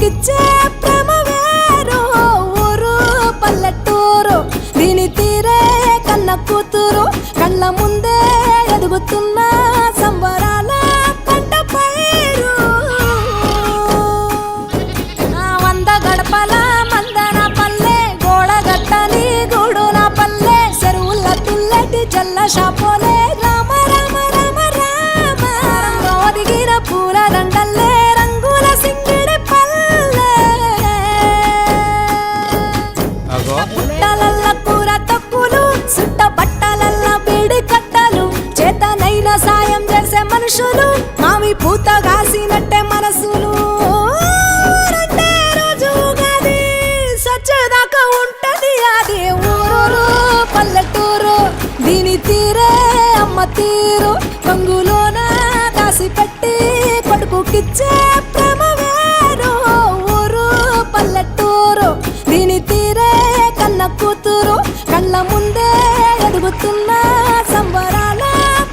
కొడుకుకిచ్చే ప్రేమ వేరు. ఊరు పల్లెటూరు దీని తీరే కన్న కూతురు. కళ్ళ ముందే ఎదుగుతున్న సంబరాల పంట పైరు. 100 గడపల మందన పల్లె, గోడగట్టని గూడు నా పల్లె. చెరువుల తుల్లటి జల్ల షాపోలే రామ రామ రామ రామ. ఒదిగిన పూల దండల్లే రంగుల సింగిడి పల్లె. పుట్టలల్ల కూర తొక్కులు, సుట్ట బట్టలల్ల బీడి కట్టలు. చేతనైన సాయం చేసే మనుషులు, మావి పూత కాసినట్టే మనసులు. రెండే రోజు గది సచ్చేదాకా ఉంటది అది. ఊరు పల్లెటూరు దీని తీరే అమ్మ తీరు. కొంగులోన దాసి పెట్టి కొడుకుకిచ్చే ప్రేమ వేరు. ఊరు పల్లెటూరు దీని తీరే కన్న కూతురు. కళ్ళ ముందే ఎదుగుతున్న సంబరాల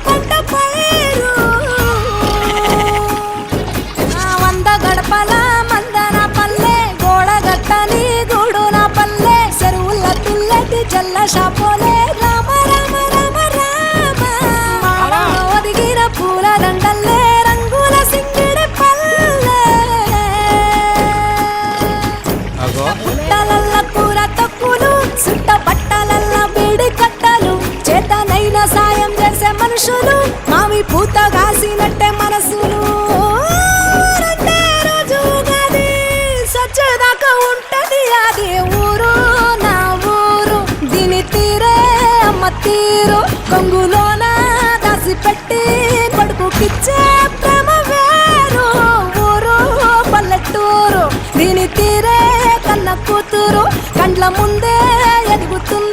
పంట పైరు. 100 గడపల మందన పల్లె, గోడగట్టని గూడు నా పల్లె. చెరువుల తుల్లటి జల్ల షాపోలే రామ రామ రామ రామ. ఒదిగిన పూల దండల్లే రంగుల సింగిడి పల్లె. పుట్టలల్ల కూర తొక్కులు, సుట్ట బట్టలల్ల బీడి కట్టలు. చేతనైన సాయం చేసే మనుషులు, మావి పూత కాసినట్టే మనసులు. రెండే రోజు గది సచ్చేదాకా ఉంటది అది. ఊరు నా ఊరు దీని తీరే అమ్మ తీరు. కొంగులోన దాసి పెట్టి కొడుకుకిచ్చే ప్రేమ వేరు. ఊరు పల్లెటూరు దీని తీరే కన్న కూతురు. కండ్ల ముందే ఎదుగుతున్న